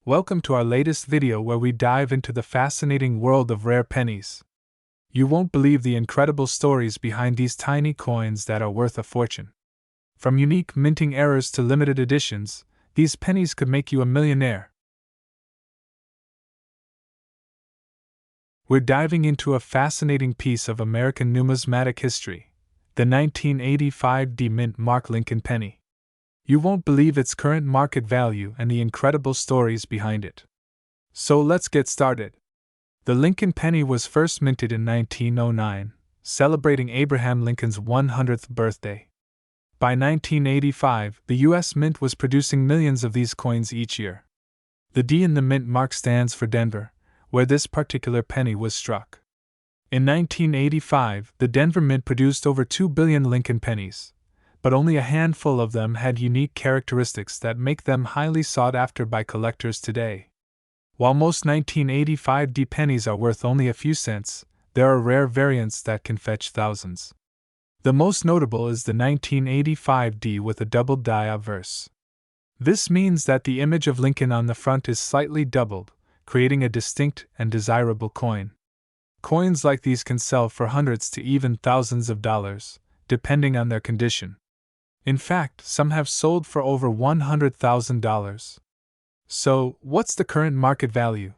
Welcome to our latest video where we dive into the fascinating world of rare pennies. You won't believe the incredible stories behind these tiny coins that are worth a fortune. From unique minting errors to limited editions, these pennies could make you a millionaire. We're diving into a fascinating piece of American numismatic history, the 1985 D Mint Mark Lincoln penny. You won't believe its current market value and the incredible stories behind it. So let's get started. The Lincoln penny was first minted in 1909, celebrating Abraham Lincoln's 100th birthday. By 1985, the U.S. Mint was producing millions of these coins each year. The D in the mint mark stands for Denver, where this particular penny was struck. In 1985, the Denver Mint produced over 2 billion Lincoln pennies, but only a handful of them had unique characteristics that make them highly sought after by collectors today. While most 1985 D pennies are worth only a few cents, there are rare variants that can fetch thousands. The most notable is the 1985 D with a doubled die obverse. This means that the image of Lincoln on the front is slightly doubled, creating a distinct and desirable coin. Coins like these can sell for hundreds to even thousands of dollars, depending on their condition. In fact, some have sold for over $100,000. So, what's the current market value?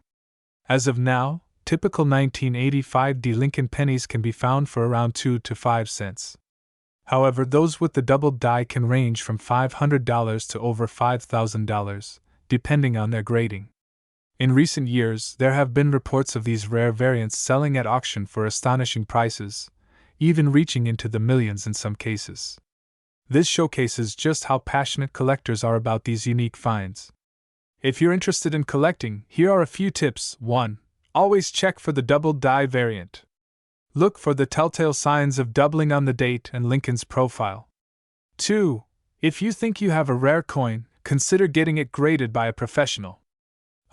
As of now, typical 1985 D Lincoln pennies can be found for around 2 to 5 cents. However, those with the doubled die can range from $500 to over $5,000, depending on their grading. In recent years, there have been reports of these rare variants selling at auction for astonishing prices, even reaching into the millions in some cases. This showcases just how passionate collectors are about these unique finds. If you're interested in collecting, here are a few tips. 1. Always check for the double die variant. Look for the telltale signs of doubling on the date and Lincoln's profile. 2. If you think you have a rare coin, consider getting it graded by a professional.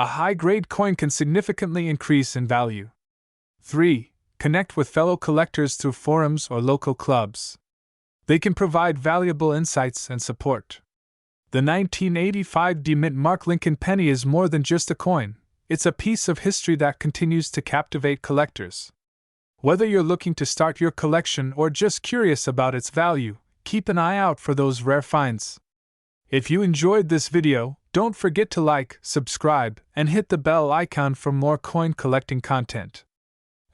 A high-grade coin can significantly increase in value. 3. Connect with fellow collectors through forums or local clubs. They can provide valuable insights and support. The 1985 D Mint Mark Lincoln penny is more than just a coin, it's a piece of history that continues to captivate collectors. Whether you're looking to start your collection or just curious about its value, keep an eye out for those rare finds. If you enjoyed this video, don't forget to like, subscribe, and hit the bell icon for more coin collecting content.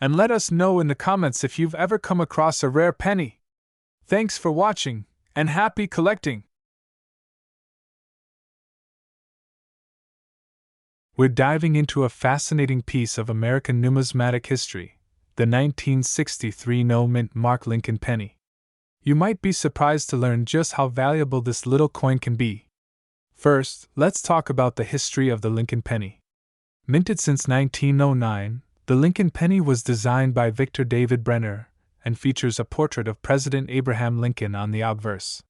And let us know in the comments if you've ever come across a rare penny. Thanks for watching, and happy collecting! We're diving into a fascinating piece of American numismatic history, the 1963 No Mint Mark Lincoln penny. You might be surprised to learn just how valuable this little coin can be. First, let's talk about the history of the Lincoln penny. Minted since 1909, the Lincoln penny was designed by Victor David Brenner and features a portrait of President Abraham Lincoln on the obverse.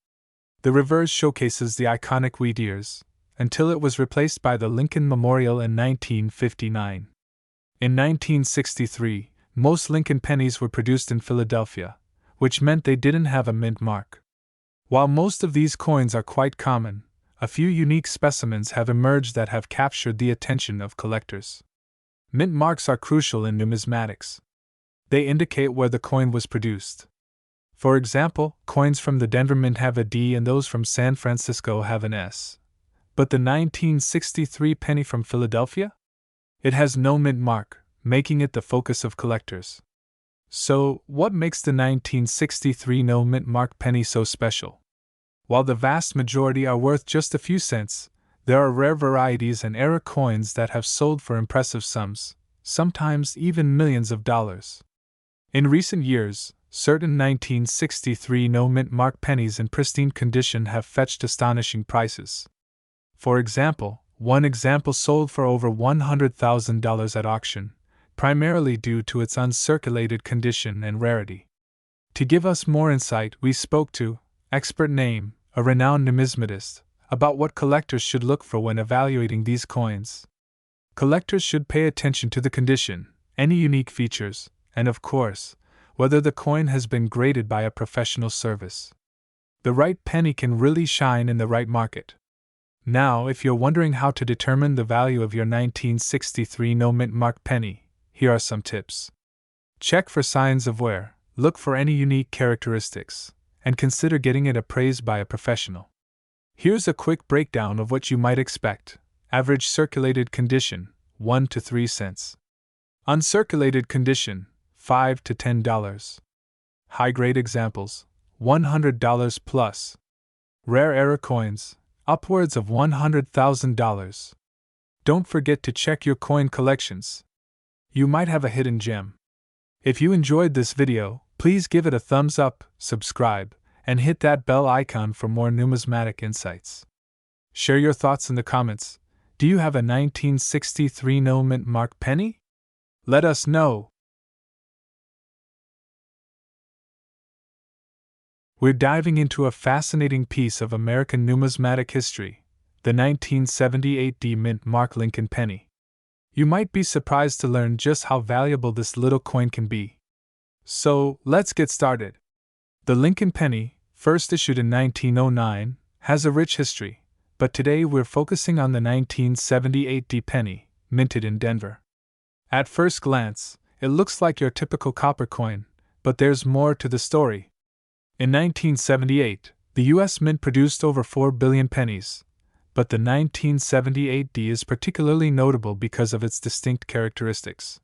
The reverse showcases the iconic wheat ears, until it was replaced by the Lincoln Memorial in 1959. In 1963, most Lincoln pennies were produced in Philadelphia, which meant they didn't have a mint mark. While most of these coins are quite common, a few unique specimens have emerged that have captured the attention of collectors. Mint marks are crucial in numismatics. They indicate where the coin was produced. For example, coins from the Denver Mint have a D and those from San Francisco have an S. But the 1963 penny from Philadelphia? It has no mint mark, making it the focus of collectors. So, what makes the 1963 No Mint Mark penny so special? While the vast majority are worth just a few cents, there are rare varieties and error coins that have sold for impressive sums, sometimes even millions of dollars. In recent years, certain 1963 No Mint Mark pennies in pristine condition have fetched astonishing prices. For example, one example sold for over $100,000 at auction, primarily due to its uncirculated condition and rarity. To give us more insight, we spoke to Expert Name, a renowned numismatist, about what collectors should look for when evaluating these coins. Collectors should pay attention to the condition, any unique features, and of course, whether the coin has been graded by a professional service. The right penny can really shine in the right market. Now, if you're wondering how to determine the value of your 1963 no mint mark penny, here are some tips. Check for signs of wear, look for any unique characteristics, and consider getting it appraised by a professional. Here's a quick breakdown of what you might expect. Average circulated condition, 1 to 3 cents. Uncirculated condition, $5 to $10. High-grade examples, $100 plus. Rare error coins, upwards of $100,000. Don't forget to check your coin collections. You might have a hidden gem. If you enjoyed this video, please give it a thumbs up, subscribe, and hit that bell icon for more numismatic insights. Share your thoughts in the comments. Do you have a 1963 no mint mark penny? Let us know. We're diving into a fascinating piece of American numismatic history, the 1978 D mint mark Lincoln penny. You might be surprised to learn just how valuable this little coin can be. So, let's get started. The Lincoln penny, first issued in 1909, has a rich history, but today we're focusing on the 1978 D penny, minted in Denver. At first glance, it looks like your typical copper coin, but there's more to the story. In 1978, the U.S. Mint produced over 4 billion pennies, but the 1978 D is particularly notable because of its distinct characteristics.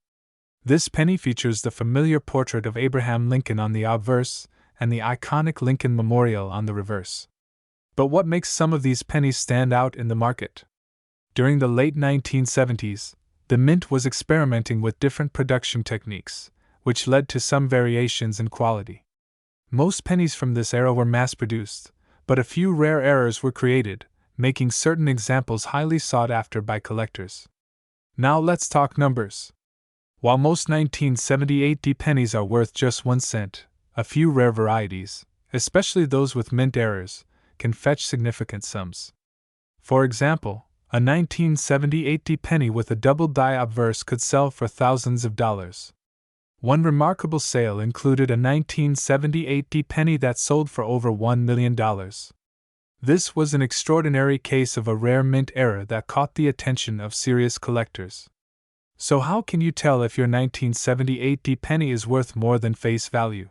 This penny features the familiar portrait of Abraham Lincoln on the obverse and the iconic Lincoln Memorial on the reverse. But what makes some of these pennies stand out in the market? During the late 1970s, the Mint was experimenting with different production techniques, which led to some variations in quality. Most pennies from this era were mass-produced, but a few rare errors were created, making certain examples highly sought after by collectors. Now let's talk numbers. While most 1978 D pennies are worth just 1 cent, a few rare varieties, especially those with mint errors, can fetch significant sums. For example, a 1978 D penny with a double die obverse could sell for thousands of dollars. One remarkable sale included a 1978 D penny that sold for over $1 million. This was an extraordinary case of a rare mint error that caught the attention of serious collectors. So how can you tell if your 1978 D penny is worth more than face value?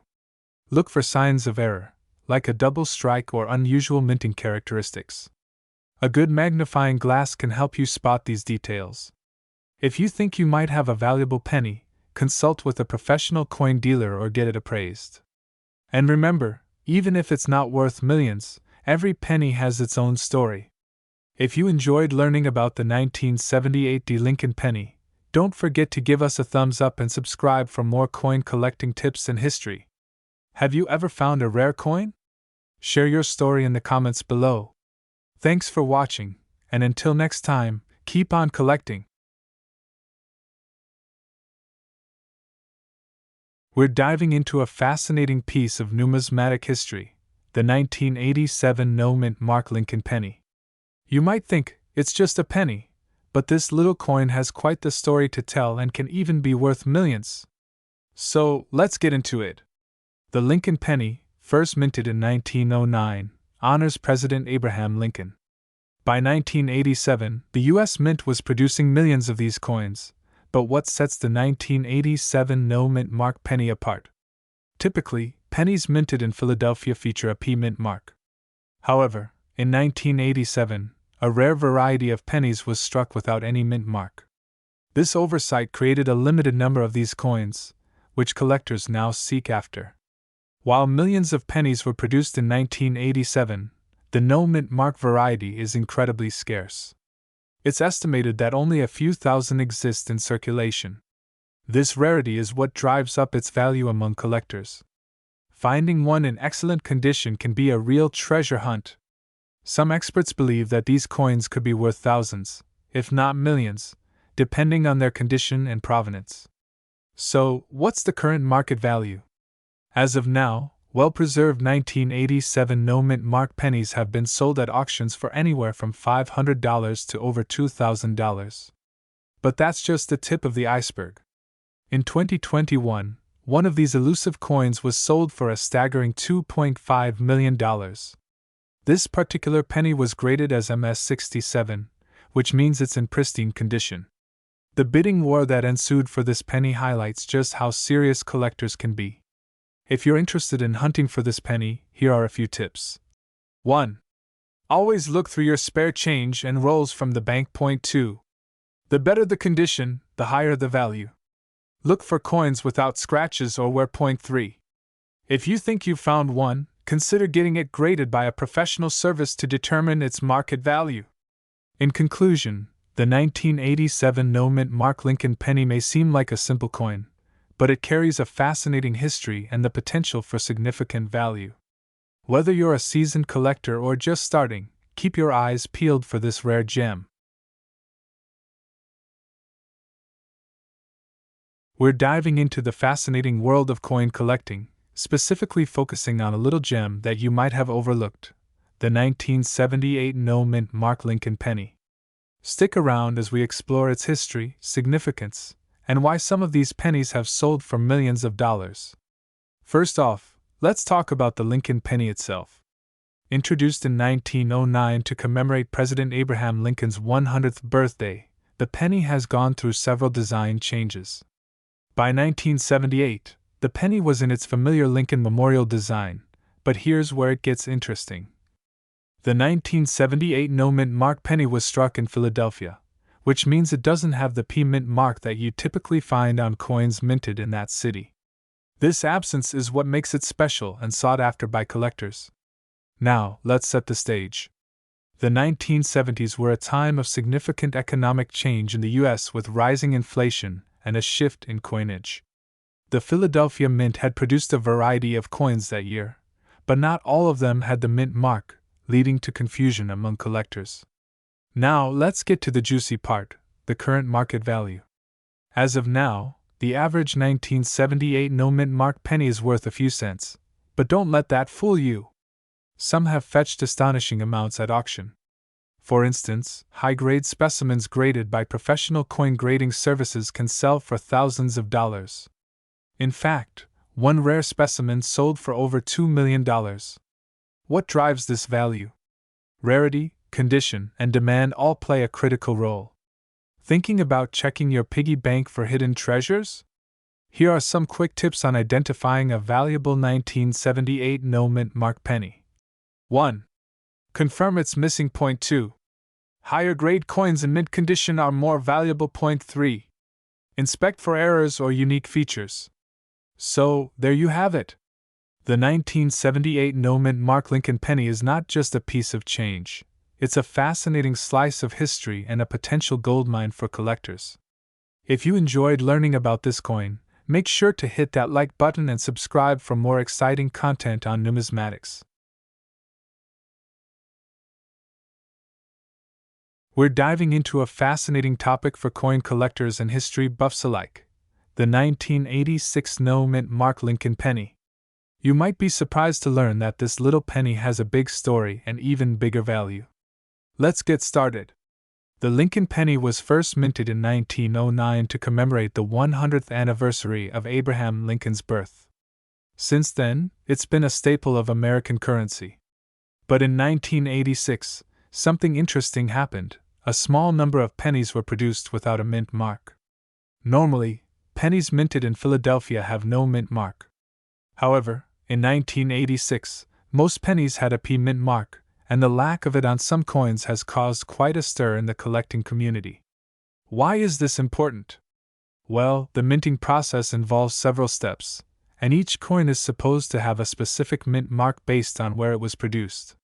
Look for signs of error, like a double strike or unusual minting characteristics. A good magnifying glass can help you spot these details. If you think you might have a valuable penny, consult with a professional coin dealer or get it appraised. And remember, even if it's not worth millions, every penny has its own story. If you enjoyed learning about the 1978 D Lincoln penny, don't forget to give us a thumbs up and subscribe for more coin collecting tips and history. Have you ever found a rare coin? Share your story in the comments below. Thanks for watching, and until next time, keep on collecting. We're diving into a fascinating piece of numismatic history, the 1987 no mint mark Lincoln penny. You might think, it's just a penny, but this little coin has quite the story to tell and can even be worth millions. So, let's get into it. The Lincoln penny, first minted in 1909, honors President Abraham Lincoln. By 1987, the U.S. Mint was producing millions of these coins. But what sets the 1987 no mint mark penny apart? Typically, pennies minted in Philadelphia feature a P mint mark. However, in 1987, a rare variety of pennies was struck without any mint mark. This oversight created a limited number of these coins, which collectors now seek after. While millions of pennies were produced in 1987, the no mint mark variety is incredibly scarce. It's estimated that only a few thousand exist in circulation. This rarity is what drives up its value among collectors. Finding one in excellent condition can be a real treasure hunt. Some experts believe that these coins could be worth thousands, if not millions, depending on their condition and provenance. So, what's the current market value? As of now, well-preserved 1987 no mint mark pennies have been sold at auctions for anywhere from $500 to over $2,000. But that's just the tip of the iceberg. In 2021, one of these elusive coins was sold for a staggering $2.5 million. This particular penny was graded as MS67, which means it's in pristine condition. The bidding war that ensued for this penny highlights just how serious collectors can be. If you're interested in hunting for this penny, here are a few tips. 1. Always look through your spare change and rolls from the bank. 2. The better the condition, the higher the value. Look for coins without scratches or wear. 3. If you think you've found one, consider getting it graded by a professional service to determine its market value. In conclusion, the 1987 no-mint Mark Lincoln penny may seem like a simple coin, but it carries a fascinating history and the potential for significant value. Whether you're a seasoned collector or just starting, keep your eyes peeled for this rare gem. We're diving into the fascinating world of coin collecting, specifically focusing on a little gem that you might have overlooked, the 1978 no-mint Mark Lincoln penny. Stick around as we explore its history, significance, and why some of these pennies have sold for millions of dollars. First off, let's talk about the Lincoln penny itself. Introduced in 1909 to commemorate President Abraham Lincoln's 100th birthday, the penny has gone through several design changes. By 1978, the penny was in its familiar Lincoln Memorial design, but here's where it gets interesting. The 1978 no-mint Mark penny was struck in Philadelphia, which means it doesn't have the P-mint mark that you typically find on coins minted in that city. This absence is what makes it special and sought after by collectors. Now, let's set the stage. The 1970s were a time of significant economic change in the U.S. with rising inflation and a shift in coinage. The Philadelphia Mint had produced a variety of coins that year, but not all of them had the mint mark, leading to confusion among collectors. Now, let's get to the juicy part, the current market value. As of now, the average 1978 no-mint Mark penny is worth a few cents, but don't let that fool you. Some have fetched astonishing amounts at auction. For instance, high-grade specimens graded by professional coin grading services can sell for thousands of dollars. In fact, one rare specimen sold for over $2 million. What drives this value? Rarity, condition, and demand all play a critical role. Thinking about checking your piggy bank for hidden treasures? Here are some quick tips on identifying a valuable 1978 no-mint Mark penny. 1. Confirm it's missing. 2. Higher grade coins in mint condition are more valuable. 3. Inspect for errors or unique features. So, there you have it. The 1978 no-mint Mark Lincoln penny is not just a piece of change. It's a fascinating slice of history and a potential goldmine for collectors. If you enjoyed learning about this coin, make sure to hit that like button and subscribe for more exciting content on numismatics. We're diving into a fascinating topic for coin collectors and history buffs alike, the 1986 no-mint Mark Lincoln penny. You might be surprised to learn that this little penny has a big story and even bigger value. Let's get started. The Lincoln penny was first minted in 1909 to commemorate the 100th anniversary of Abraham Lincoln's birth. Since then, it's been a staple of American currency. But in 1986, something interesting happened. A small number of pennies were produced without a mint mark. Normally, pennies minted in Philadelphia have no mint mark. However, in 1986, most pennies had a P-mint mark, and the lack of it on some coins has caused quite a stir in the collecting community. Why is this important? Well, the minting process involves several steps, and each coin is supposed to have a specific mint mark based on where it was produced.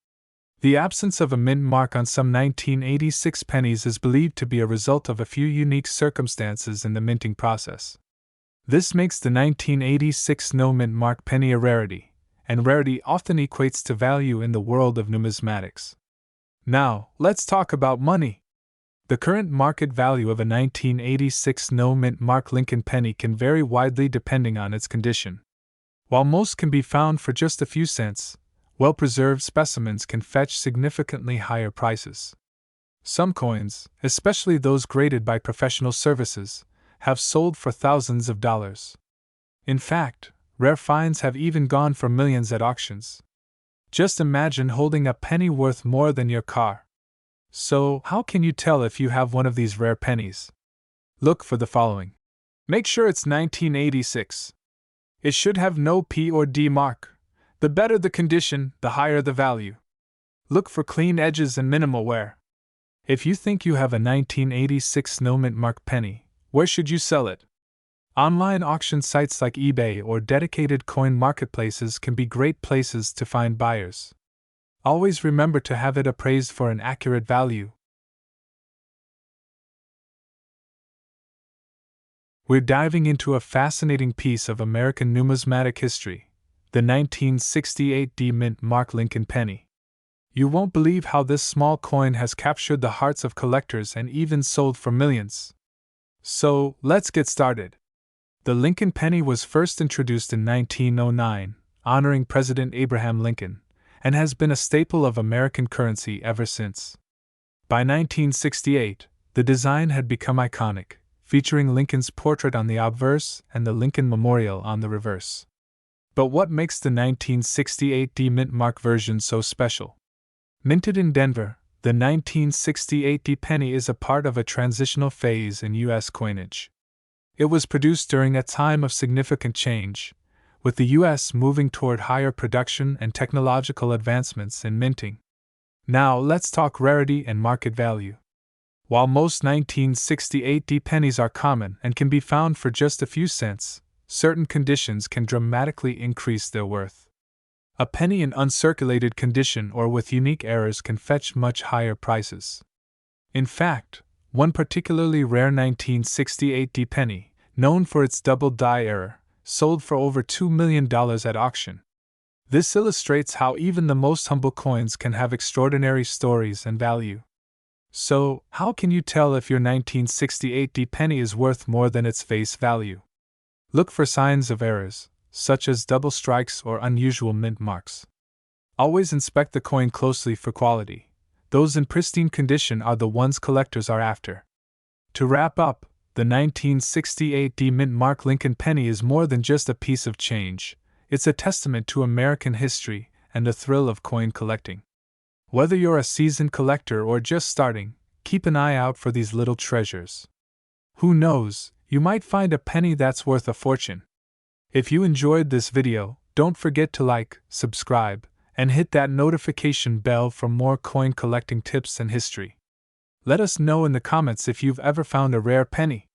The absence of a mint mark on some 1986 pennies is believed to be a result of a few unique circumstances in the minting process. This makes the 1986 no-mint Mark penny a rarity, and rarity often equates to value in the world of numismatics. Now, let's talk about money. The current market value of a 1986 no-mint Mark Lincoln penny can vary widely depending on its condition. While most can be found for just a few cents, well-preserved specimens can fetch significantly higher prices. Some coins, especially those graded by professional services, have sold for thousands of dollars. In fact, rare finds have even gone for millions at auctions. Just imagine holding a penny worth more than your car. So, how can you tell if you have one of these rare pennies? Look for the following. Make sure it's 1986. It should have no P or D mark. The better the condition, the higher the value. Look for clean edges and minimal wear. If you think you have a 1986 no mint mark penny, where should you sell it? Online auction sites like eBay or dedicated coin marketplaces can be great places to find buyers. Always remember to have it appraised for an accurate value. We're diving into a fascinating piece of American numismatic history, the 1968 D mint mark Lincoln penny. You won't believe how this small coin has captured the hearts of collectors and even sold for millions. So, let's get started. The Lincoln penny was first introduced in 1909, honoring President Abraham Lincoln, and has been a staple of American currency ever since. By 1968, the design had become iconic, featuring Lincoln's portrait on the obverse and the Lincoln Memorial on the reverse. But what makes the 1968 D mint mark version so special? Minted in Denver, the 1968 D penny is a part of a transitional phase in U.S. coinage. It was produced during a time of significant change, with the U.S. moving toward higher production and technological advancements in minting. Now let's talk rarity and market value. While most 1968 D pennies are common and can be found for just a few cents, certain conditions can dramatically increase their worth. A penny in uncirculated condition or with unique errors can fetch much higher prices. In fact, one particularly rare 1968 D penny, known for its double die error, sold for over $2 million at auction. This illustrates how even the most humble coins can have extraordinary stories and value. So, how can you tell if your 1968 D penny is worth more than its face value? Look for signs of errors, such as double strikes or unusual mint marks. Always inspect the coin closely for quality. Those in pristine condition are the ones collectors are after. To wrap up, the 1968 D mint mark Lincoln penny is more than just a piece of change. It's a testament to American history and the thrill of coin collecting. Whether you're a seasoned collector or just starting, keep an eye out for these little treasures. Who knows, you might find a penny that's worth a fortune. If you enjoyed this video, don't forget to like, subscribe, and hit that notification bell for more coin collecting tips and history. Let us know in the comments if you've ever found a rare penny.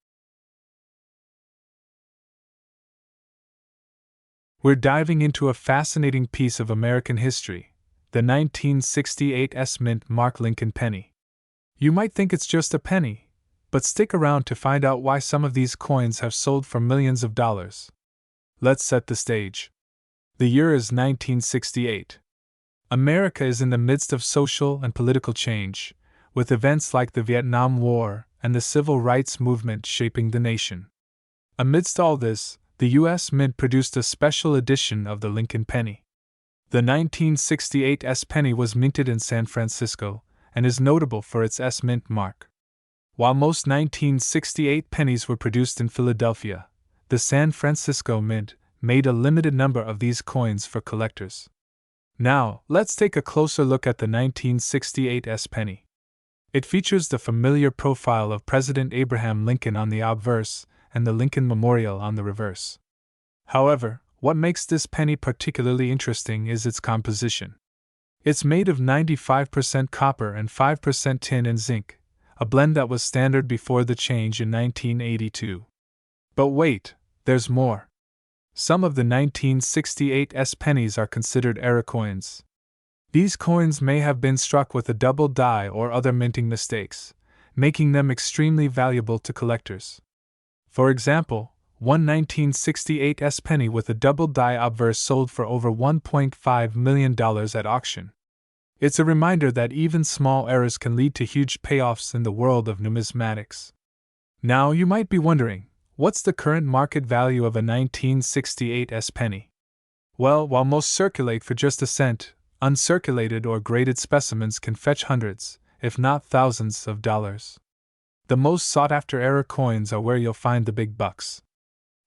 We're diving into a fascinating piece of American history, the 1968 S mint mark Lincoln penny. You might think it's just a penny, but stick around to find out why some of these coins have sold for millions of dollars. Let's set the stage. The year is 1968. America is in the midst of social and political change, with events like the Vietnam War and the Civil Rights Movement shaping the nation. Amidst all this, the U.S. Mint produced a special edition of the Lincoln penny. The 1968 S penny was minted in San Francisco and is notable for its S mint mark. While most 1968 pennies were produced in Philadelphia, the San Francisco Mint made a limited number of these coins for collectors. Now, let's take a closer look at the 1968 S penny. It features the familiar profile of President Abraham Lincoln on the obverse and the Lincoln Memorial on the reverse. However, what makes this penny particularly interesting is its composition. It's made of 95% copper and 5% tin and zinc, a blend that was standard before the change in 1982. But wait, there's more. Some of the 1968 S pennies are considered error coins. These coins may have been struck with a double die or other minting mistakes, making them extremely valuable to collectors. For example, one 1968 S penny with a double die obverse sold for over $1.5 million at auction. It's a reminder that even small errors can lead to huge payoffs in the world of numismatics. Now you might be wondering, what's the current market value of a 1968 S penny? Well, while most circulate for just a cent, uncirculated or graded specimens can fetch hundreds, if not thousands, of dollars. The most sought-after error coins are where you'll find the big bucks.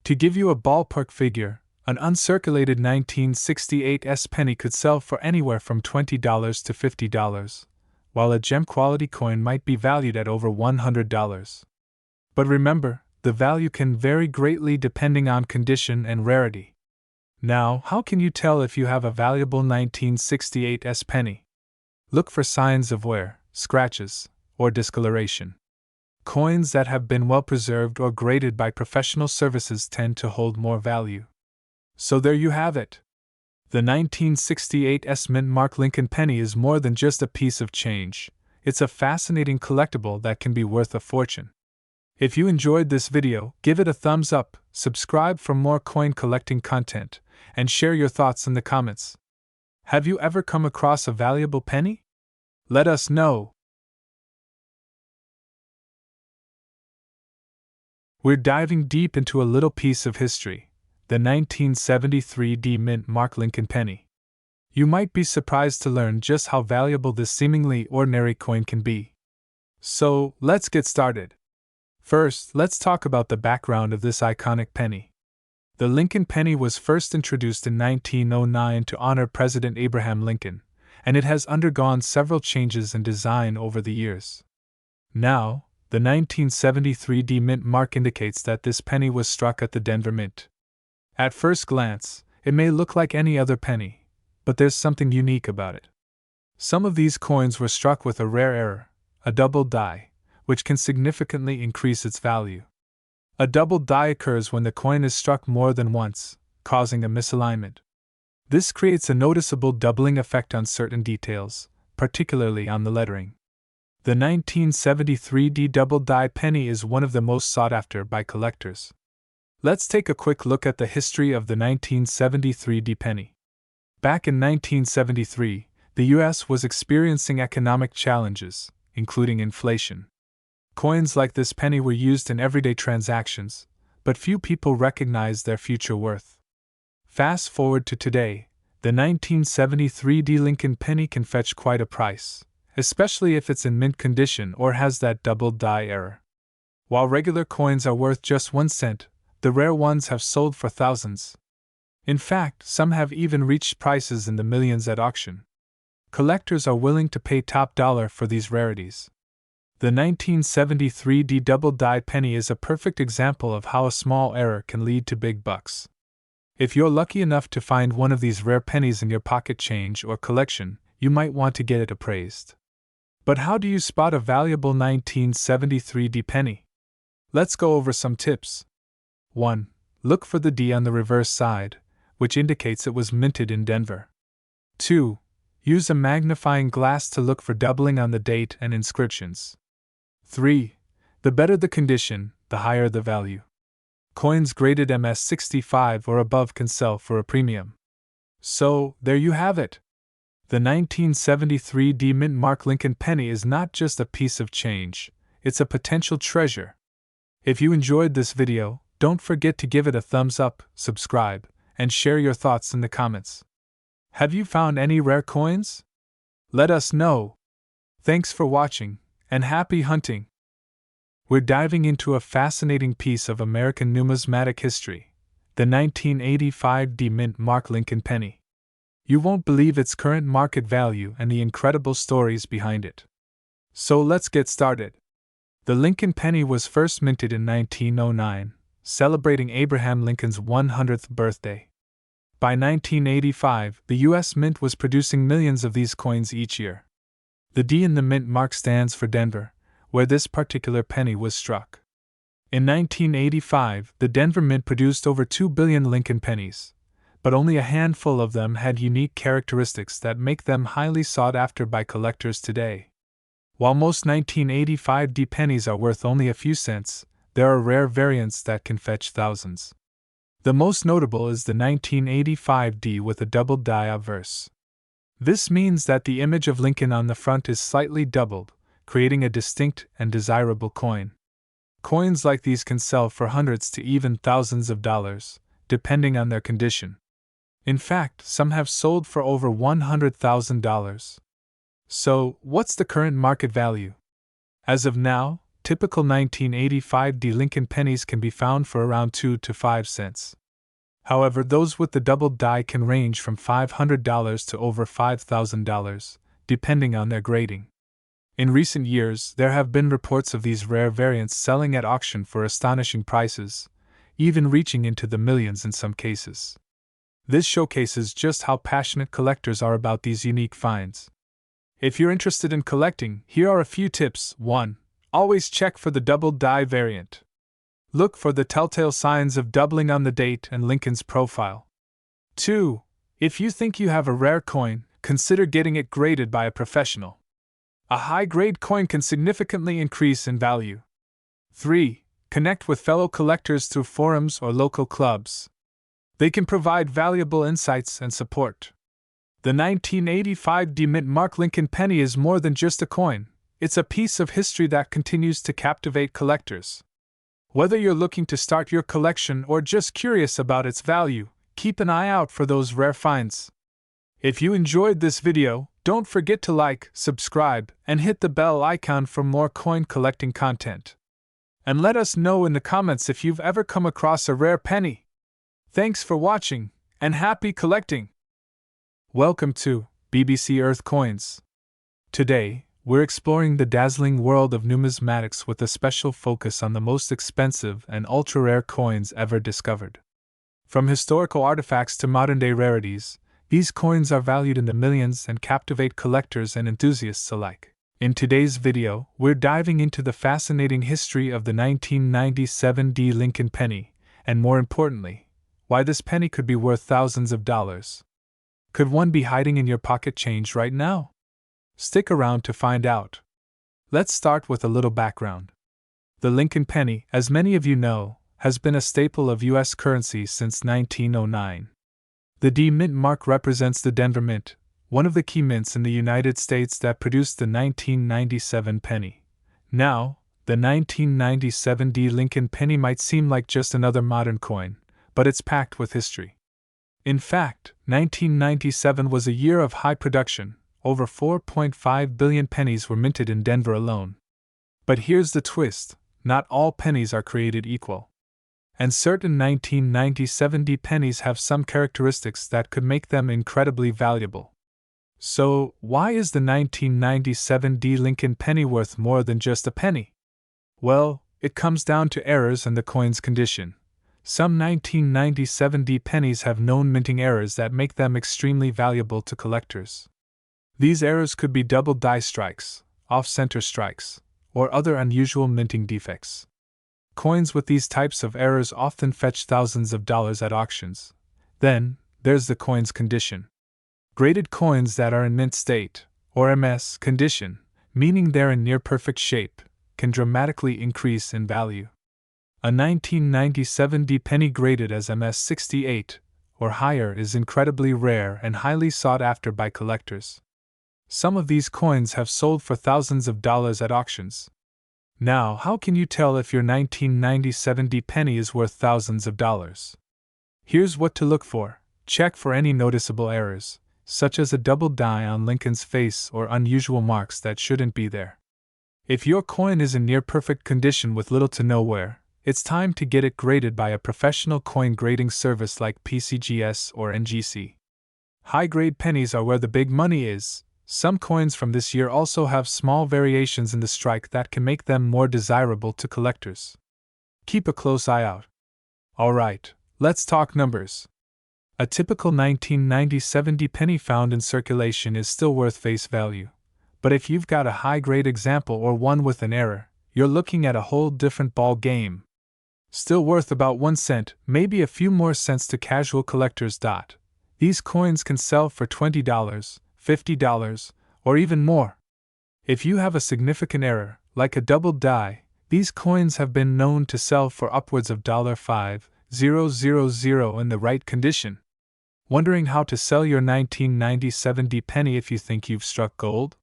To give you a ballpark figure, An uncirculated 1968 S penny could sell for anywhere from $20 to $50, while a gem quality coin might be valued at over $100. But remember, the value can vary greatly depending on condition and rarity. Now, how can you tell if you have a valuable 1968 S penny? Look for signs of wear, scratches, or discoloration. Coins that have been well preserved or graded by professional services tend to hold more value. So there you have it. The 1968 S Mint Mark Lincoln penny is more than just a piece of change. It's a fascinating collectible that can be worth a fortune. If you enjoyed this video, give it a thumbs up, subscribe for more coin collecting content, and share your thoughts in the comments. Have you ever come across a valuable penny? Let us know. We're diving deep into a little piece of history, the 1973 D Mint Mark Lincoln penny. You might be surprised to learn just how valuable this seemingly ordinary coin can be. So, let's get started. First, let's talk about the background of this iconic penny. The Lincoln penny was first introduced in 1909 to honor President Abraham Lincoln, and it has undergone several changes in design over the years. Now, the 1973 D Mint mark indicates that this penny was struck at the Denver Mint. At first glance, it may look like any other penny, but there's something unique about it. Some of these coins were struck with a rare error, a double die, which can significantly increase its value. A double die occurs when the coin is struck more than once, causing a misalignment. This creates a noticeable doubling effect on certain details, particularly on the lettering. The 1973 D double die penny is one of the most sought after by collectors. Let's take a quick look at the history of the 1973 D penny. Back in 1973, the US was experiencing economic challenges, including inflation. Coins like this penny were used in everyday transactions, but few people recognized their future worth. Fast forward to today, the 1973 D Lincoln penny can fetch quite a price, especially if it's in mint condition or has that double die error. While regular coins are worth just 1 cent, the rare ones have sold for thousands. In fact, some have even reached prices in the millions at auction. Collectors are willing to pay top dollar for these rarities. The 1973 D double die penny is a perfect example of how a small error can lead to big bucks. If you're lucky enough to find one of these rare pennies in your pocket change or collection, you might want to get it appraised. But how do you spot a valuable 1973 D penny? Let's go over some tips. 1. Look for the D on the reverse side, which indicates it was minted in Denver. 2. Use a magnifying glass to look for doubling on the date and inscriptions. 3. The better the condition, the higher the value. Coins graded MS65 or above can sell for a premium. So, there you have it. The 1973 D Mint Mark Lincoln penny is not just a piece of change, it's a potential treasure. If you enjoyed this video, don't forget to give it a thumbs up, subscribe, and share your thoughts in the comments. Have you found any rare coins? Let us know. Thanks for watching, and happy hunting! We're diving into a fascinating piece of American numismatic history, the 1985 D Mint Mark Lincoln penny. You won't believe its current market value and the incredible stories behind it. So let's get started. The Lincoln penny was first minted in 1909, celebrating Abraham Lincoln's 100th birthday. By 1985, the U.S. Mint was producing millions of these coins each year. The D in the mint mark stands for Denver, where this particular penny was struck. In 1985, the Denver Mint produced over 2 billion Lincoln pennies, but only a handful of them had unique characteristics that make them highly sought after by collectors today. While most 1985 D pennies are worth only a few cents, there are rare variants that can fetch thousands. The most notable is the 1985 D with a double die obverse. This means that the image of Lincoln on the front is slightly doubled, creating a distinct and desirable coin. Coins like these can sell for hundreds to even thousands of dollars, depending on their condition. In fact, some have sold for over $100,000. So, what's the current market value? As of now, typical 1985 D Lincoln pennies can be found for around 2 to 5 cents. However, those with the double die can range from $500 to over $5,000, depending on their grading. In recent years, there have been reports of these rare variants selling at auction for astonishing prices, even reaching into the millions in some cases. This showcases just how passionate collectors are about these unique finds. If you're interested in collecting, here are a few tips. 1. Always check for the double die variant. Look for the telltale signs of doubling on the date and Lincoln's profile. 2. If you think you have a rare coin, consider getting it graded by a professional. A high-grade coin can significantly increase in value. 3. Connect with fellow collectors through forums or local clubs. They can provide valuable insights and support. The 1985 DeMint Mark Lincoln penny is more than just a coin. It's a piece of history that continues to captivate collectors. Whether you're looking to start your collection or just curious about its value, keep an eye out for those rare finds. If you enjoyed this video, don't forget to like, subscribe, and hit the bell icon for more coin collecting content. And let us know in the comments if you've ever come across a rare penny. Thanks for watching, and happy collecting! Welcome to BBC Earth Coins. Today, we're exploring the dazzling world of numismatics with a special focus on the most expensive and ultra-rare coins ever discovered. From historical artifacts to modern-day rarities, these coins are valued in the millions and captivate collectors and enthusiasts alike. In today's video, we're diving into the fascinating history of the 1997 D. Lincoln penny, and more importantly, why this penny could be worth thousands of dollars. Could one be hiding in your pocket change right now? Stick around to find out. Let's start with a little background. The Lincoln penny, as many of you know, has been a staple of U.S. currency since 1909. The DeMint mark represents the Denver Mint, one of the key mints in the United States that produced the 1997 penny. Now, the 1997 D. Lincoln penny might seem like just another modern coin, but it's packed with history. In fact, 1997 was a year of high production. Over 4.5 billion pennies were minted in Denver alone. But here's the twist: not all pennies are created equal. And certain 1997 D pennies have some characteristics that could make them incredibly valuable. So, why is the 1997 D Lincoln penny worth more than just a penny? Well, it comes down to errors and the coin's condition. Some 1997 D pennies have known minting errors that make them extremely valuable to collectors. These errors could be double die strikes, off-center strikes, or other unusual minting defects. Coins with these types of errors often fetch thousands of dollars at auctions. Then, there's the coin's condition. Graded coins that are in mint state, or MS condition, meaning they're in near-perfect shape, can dramatically increase in value. A 1997 D penny graded as MS68 or higher is incredibly rare and highly sought after by collectors. Some of these coins have sold for thousands of dollars at auctions. Now, how can you tell if your 1997 D penny is worth thousands of dollars? Here's what to look for. Check for any noticeable errors, such as a double die on Lincoln's face or unusual marks that shouldn't be there. If your coin is in near-perfect condition with little to no wear, it's time to get it graded by a professional coin grading service like PCGS or NGC. High-grade pennies are where the big money is. Some coins from this year also have small variations in the strike that can make them more desirable to collectors. Keep a close eye out. Alright, let's talk numbers. A typical 1997 D penny found in circulation is still worth face value. But if you've got a high-grade example or one with an error, you're looking at a whole different ball game. Still worth about 1 cent, maybe a few more cents to casual collectors. These coins can sell for $20, $50, or even more. If you have a significant error, like a double die, these coins have been known to sell for upwards of $5,000 in the right condition. Wondering how to sell your 1997 D penny if you think you've struck gold?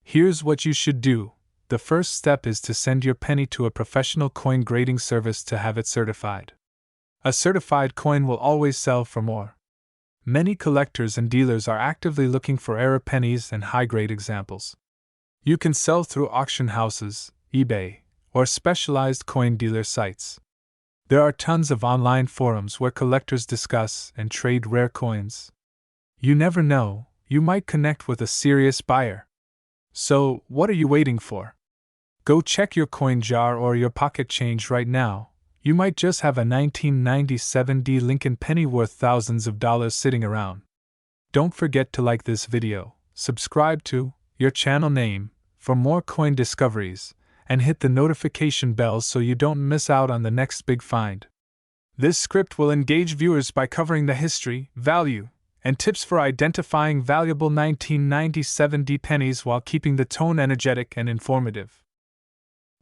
Here's what you should do. The first step is to send your penny to a professional coin grading service to have it certified. A certified coin will always sell for more. Many collectors and dealers are actively looking for error pennies and high-grade examples. You can sell through auction houses, eBay, or specialized coin dealer sites. There are tons of online forums where collectors discuss and trade rare coins. You never know, you might connect with a serious buyer. So, what are you waiting for? Go check your coin jar or your pocket change right now. You might just have a 1997 D Lincoln penny worth thousands of dollars sitting around. Don't forget to like this video, subscribe to your channel name for more coin discoveries, and hit the notification bell so you don't miss out on the next big find. This script will engage viewers by covering the history, value, and tips for identifying valuable 1997 D pennies while keeping the tone energetic and informative.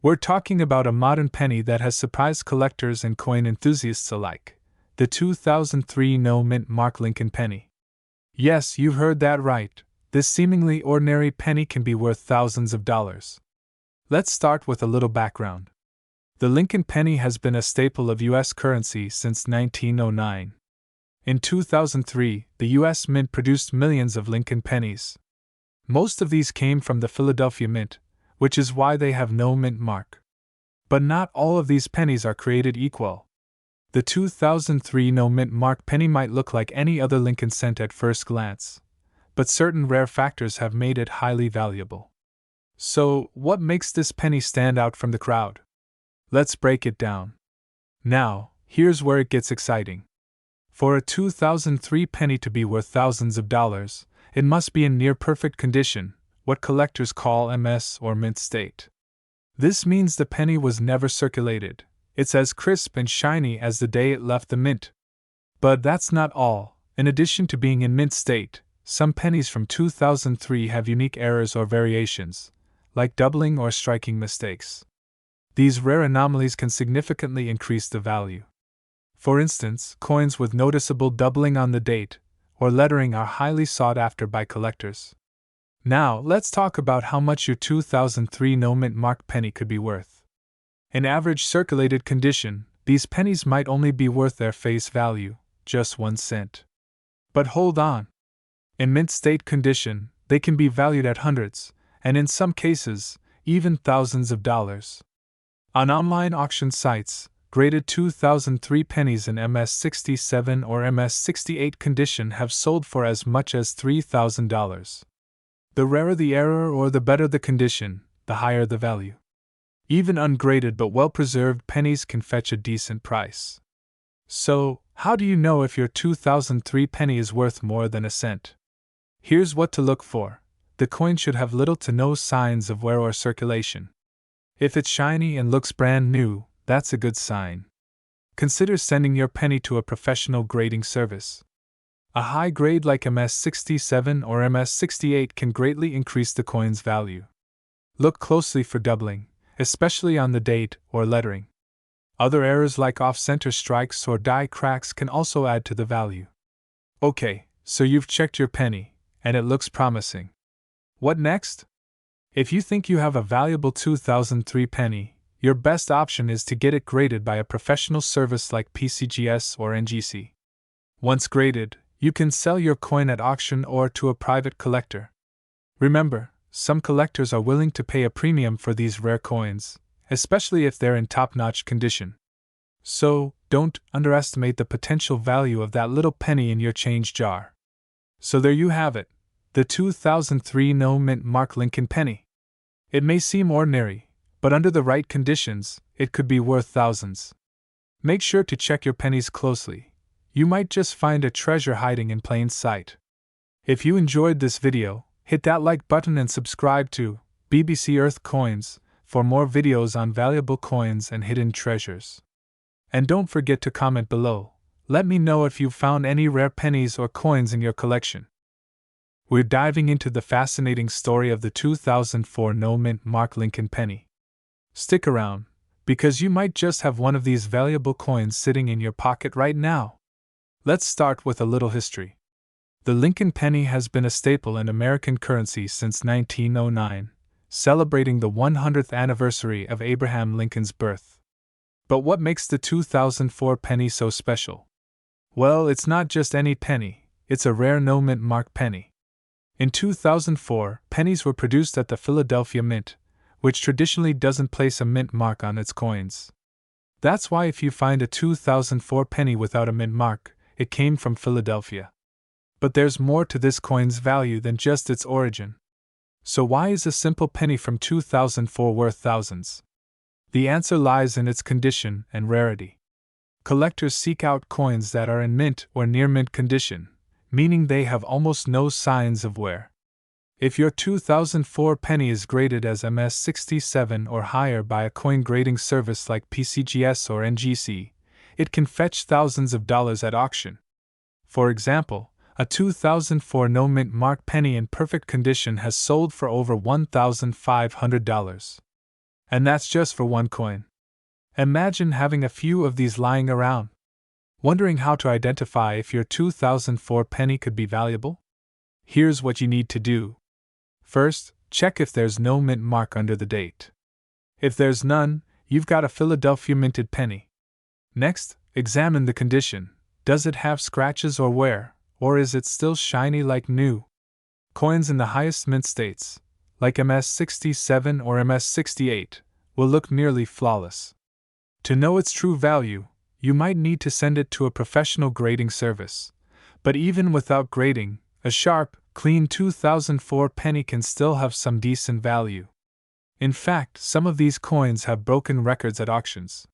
We're talking about a modern penny that has surprised collectors and coin enthusiasts alike, the 2003 no-mint Mark Lincoln penny. Yes, you heard that right, this seemingly ordinary penny can be worth thousands of dollars. Let's start with a little background. The Lincoln penny has been a staple of U.S. currency since 1909. In 2003, the U.S. Mint produced millions of Lincoln pennies. Most of these came from the Philadelphia Mint, which is why they have no mint mark. But not all of these pennies are created equal. The 2003 no mint mark penny might look like any other Lincoln cent at first glance, but certain rare factors have made it highly valuable. So, what makes this penny stand out from the crowd? Let's break it down. Now, here's where it gets exciting. For a 2003 penny to be worth thousands of dollars, it must be in near-perfect condition, what collectors call MS or mint state. This means the penny was never circulated. It's as crisp and shiny as the day it left the mint. But that's not all. In addition to being in mint state, some pennies from 2003 have unique errors or variations, like doubling or striking mistakes. These rare anomalies can significantly increase the value. For instance, coins with noticeable doubling on the date or lettering are highly sought after by collectors. Now, let's talk about how much your 2003 no-mint mark penny could be worth. In average circulated condition, these pennies might only be worth their face value, just 1 cent. But hold on. In mint state condition, they can be valued at hundreds, and in some cases, even thousands of dollars. On online auction sites, graded 2003 pennies in MS-67 or MS-68 condition have sold for as much as $3,000. The rarer the error or the better the condition, the higher the value. Even ungraded but well-preserved pennies can fetch a decent price. So, how do you know if your 2003 penny is worth more than a cent? Here's what to look for. The coin should have little to no signs of wear or circulation. If it's shiny and looks brand new, that's a good sign. Consider sending your penny to a professional grading service. A high grade like MS-67 or MS-68 can greatly increase the coin's value. Look closely for doubling, especially on the date or lettering. Other errors like off-center strikes or die cracks can also add to the value. Okay, so you've checked your penny, and it looks promising. What next? If you think you have a valuable 2003 penny, your best option is to get it graded by a professional service like PCGS or NGC. Once graded, you can sell your coin at auction or to a private collector. Remember, some collectors are willing to pay a premium for these rare coins, especially if they're in top-notch condition. So, don't underestimate the potential value of that little penny in your change jar. So there you have it, the 2003 no-mint Mark Lincoln penny. It may seem ordinary, but under the right conditions, it could be worth thousands. Make sure to check your pennies closely. You might just find a treasure hiding in plain sight. If you enjoyed this video, hit that like button and subscribe to BBC Earth Coins for more videos on valuable coins and hidden treasures. And don't forget to comment below. Let me know if you've found any rare pennies or coins in your collection. We're diving into the fascinating story of the 2004 no-mint Mark Lincoln penny. Stick around, because you might just have one of these valuable coins sitting in your pocket right now. Let's start with a little history. The Lincoln penny has been a staple in American currency since 1909, celebrating the 100th anniversary of Abraham Lincoln's birth. But what makes the 2004 penny so special? Well, it's not just any penny, it's a rare no-mint mark penny. In 2004, pennies were produced at the Philadelphia Mint, which traditionally doesn't place a mint mark on its coins. That's why if you find a 2004 penny without a mint mark, it came from Philadelphia. But there's more to this coin's value than just its origin. So why is a simple penny from 2004 worth thousands? The answer lies in its condition and rarity. Collectors seek out coins that are in mint or near mint condition, meaning they have almost no signs of wear. If your 2004 penny is graded as MS67 or higher by a coin grading service like PCGS or NGC, it can fetch thousands of dollars at auction. For example, a 2004 no mint mark penny in perfect condition has sold for over $1,500. And that's just for one coin. Imagine having a few of these lying around. Wondering how to identify if your 2004 penny could be valuable? Here's what you need to do. First, check if there's no mint mark under the date. If there's none, you've got a Philadelphia minted penny. Next, examine the condition. Does it have scratches or wear, or is it still shiny like new? Coins in the highest mint states, like MS67 or MS68, will look nearly flawless. To know its true value, you might need to send it to a professional grading service. But even without grading, a sharp, clean 2004 penny can still have some decent value. In fact, some of these coins have broken records at auctions.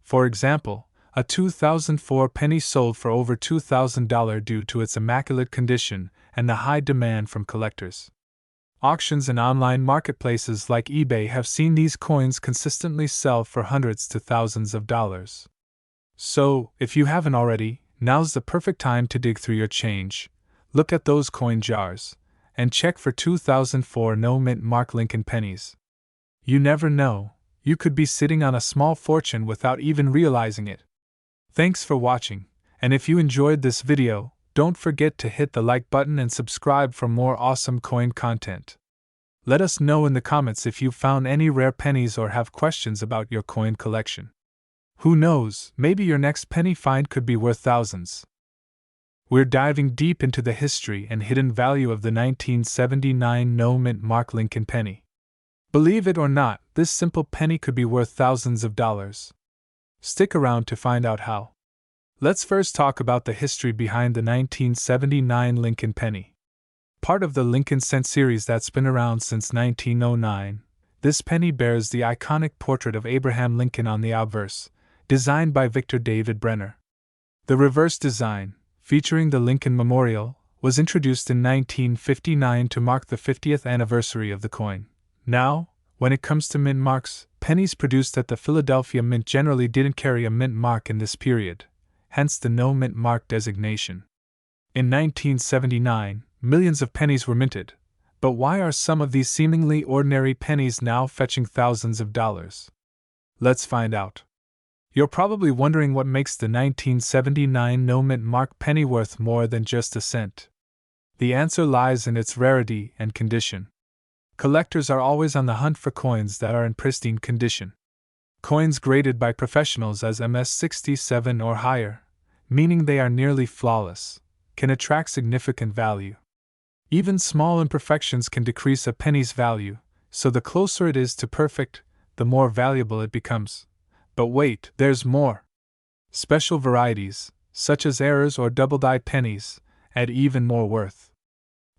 For example, a 2004 penny sold for over $2,000 due to its immaculate condition and the high demand from collectors. Auctions and online marketplaces like eBay have seen these coins consistently sell for hundreds to thousands of dollars. So, if you haven't already, now's the perfect time to dig through your change, look at those coin jars, and check for 2004 no mint mark Lincoln pennies. You never know, you could be sitting on a small fortune without even realizing it. Thanks for watching, and if you enjoyed this video, don't forget to hit the like button and subscribe for more awesome coin content. Let us know in the comments if you found any rare pennies or have questions about your coin collection. Who knows, maybe your next penny find could be worth thousands. We're diving deep into the history and hidden value of the 1979 no mint mark Lincoln penny. Believe it or not, this simple penny could be worth thousands of dollars. Stick around to find out how. Let's first talk about the history behind the 1979 Lincoln penny. Part of the Lincoln Cent series that's been around since 1909, this penny bears the iconic portrait of Abraham Lincoln on the obverse, designed by Victor David Brenner. The reverse design, featuring the Lincoln Memorial, was introduced in 1959 to mark the 50th anniversary of the coin. Now, when it comes to mint marks, pennies produced at the Philadelphia Mint generally didn't carry a mint mark in this period, hence the no mint mark designation. In 1979, millions of pennies were minted, but why are some of these seemingly ordinary pennies now fetching thousands of dollars? Let's find out. You're probably wondering what makes the 1979 no mint mark penny worth more than just a cent. The answer lies in its rarity and condition. Collectors are always on the hunt for coins that are in pristine condition. Coins graded by professionals as MS67 or higher, meaning they are nearly flawless, can attract significant value. Even small imperfections can decrease a penny's value, so the closer it is to perfect, the more valuable it becomes. But wait, there's more. Special varieties, such as errors or double-dyed pennies, add even more worth.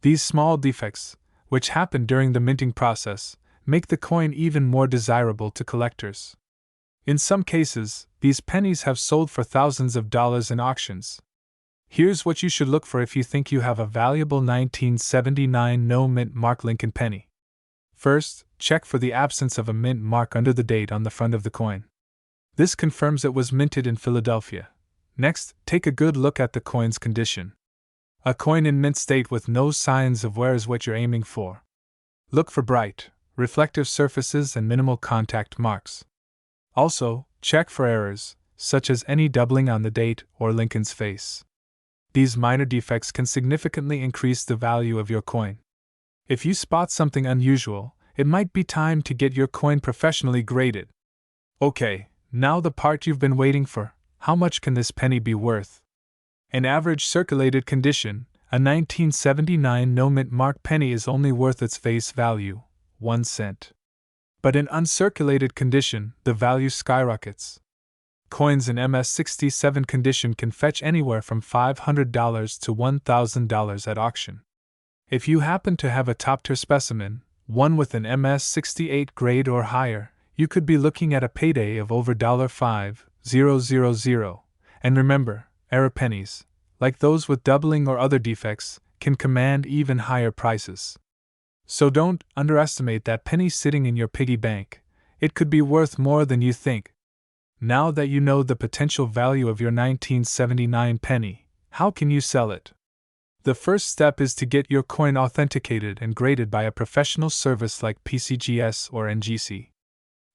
These small defects, which happen during the minting process, make the coin even more desirable to collectors. In some cases, these pennies have sold for thousands of dollars in auctions. Here's what you should look for if you think you have a valuable 1979 no mint mark Lincoln penny. First, check for the absence of a mint mark under the date on the front of the coin. This confirms it was minted in Philadelphia. Next, take a good look at the coin's condition. A coin in mint state with no signs of wear is what you're aiming for. Look for bright, reflective surfaces and minimal contact marks. Also, check for errors, such as any doubling on the date or Lincoln's face. These minor defects can significantly increase the value of your coin. If you spot something unusual, it might be time to get your coin professionally graded. Okay, now the part you've been waiting for: how much can this penny be worth? In average circulated condition, a 1979 no mint mark penny is only worth its face value, 1 cent. But in uncirculated condition, the value skyrockets. Coins in MS67 condition can fetch anywhere from $500 to $1,000 at auction. If you happen to have a top-tier specimen, one with an MS68 grade or higher, you could be looking at a payday of over $5,000. And remember, error pennies, like those with doubling or other defects, can command even higher prices. So don't underestimate that penny sitting in your piggy bank. It could be worth more than you think. Now that you know the potential value of your 1979 penny, how can you sell it? The first step is to get your coin authenticated and graded by a professional service like PCGS or NGC.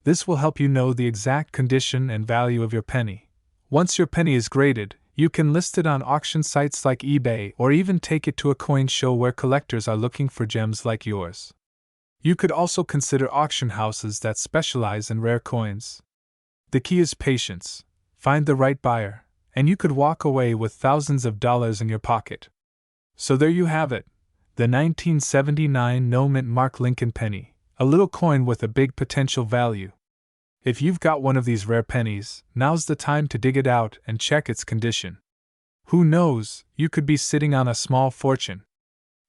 This will help you know the exact condition and value of your penny. Once your penny is graded, you can list it on auction sites like eBay or even take it to a coin show where collectors are looking for gems like yours. You could also consider auction houses that specialize in rare coins. The key is patience. Find the right buyer, and you could walk away with thousands of dollars in your pocket. So there you have it, the 1979 no-mint Mark Lincoln penny, a little coin with a big potential value. If you've got one of these rare pennies, now's the time to dig it out and check its condition. Who knows, you could be sitting on a small fortune.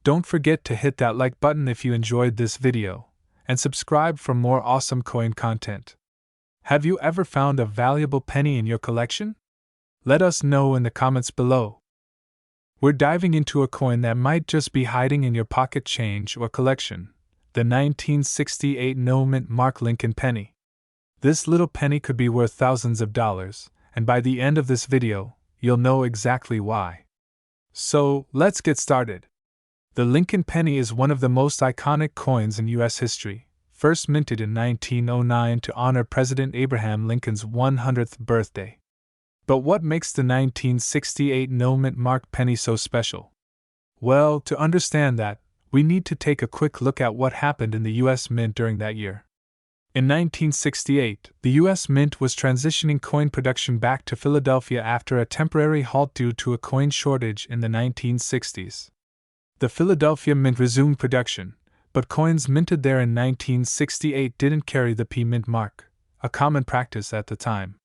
Don't forget to hit that like button if you enjoyed this video, and subscribe for more awesome coin content. Have you ever found a valuable penny in your collection? Let us know in the comments below. We're diving into a coin that might just be hiding in your pocket change or collection, the 1968 no-mint Mark Lincoln penny. This little penny could be worth thousands of dollars, and by the end of this video, you'll know exactly why. So, let's get started. The Lincoln penny is one of the most iconic coins in U.S. history, first minted in 1909 to honor President Abraham Lincoln's 100th birthday. But what makes the 1968 no-mint Mark penny so special? Well, to understand that, we need to take a quick look at what happened in the U.S. Mint during that year. In 1968, the U.S. Mint was transitioning coin production back to Philadelphia after a temporary halt due to a coin shortage in the 1960s. The Philadelphia Mint resumed production, but coins minted there in 1968 didn't carry the P-Mint mark, a common practice at the time.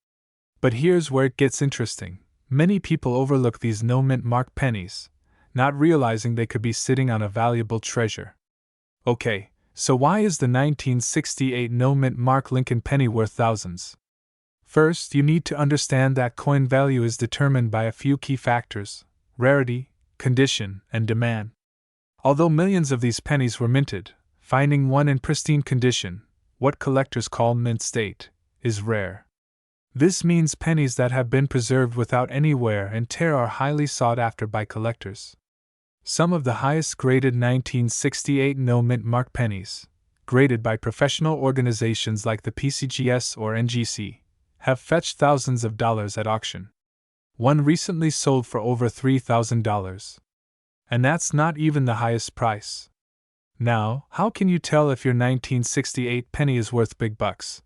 But here's where it gets interesting. Many people overlook these no-mint mark pennies, not realizing they could be sitting on a valuable treasure. Okay, so why is the 1968 no-mint Mark Lincoln penny worth thousands? First, you need to understand that coin value is determined by a few key factors: rarity, condition, and demand. Although millions of these pennies were minted, finding one in pristine condition, what collectors call mint state, is rare. This means pennies that have been preserved without any wear and tear are highly sought after by collectors. Some of the highest graded 1968 no-mint Mark pennies, graded by professional organizations like the PCGS or NGC, have fetched thousands of dollars at auction. One recently sold for over $3,000. And that's not even the highest price. Now, how can you tell if your 1968 penny is worth big bucks?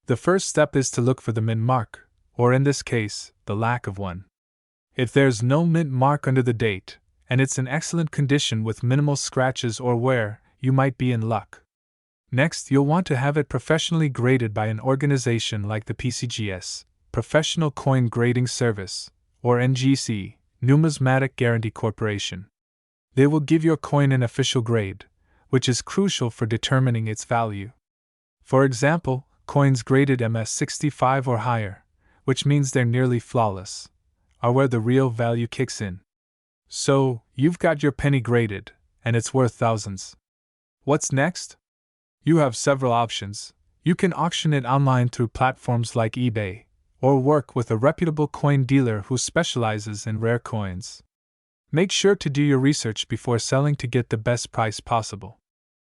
The first step is to look for the mint mark, or in this case, the lack of one. If there's no mint mark under the date, and it's in excellent condition with minimal scratches or wear, you might be in luck. Next, you'll want to have it professionally graded by an organization like the PCGS, Professional Coin Grading Service, or NGC, Numismatic Guarantee Corporation. They will give your coin an official grade, which is crucial for determining its value. For example, coins graded MS65 or higher, which means they're nearly flawless, are where the real value kicks in. So, you've got your penny graded, and it's worth thousands. What's next? You have several options. You can auction it online through platforms like eBay, or work with a reputable coin dealer who specializes in rare coins. Make sure to do your research before selling to get the best price possible.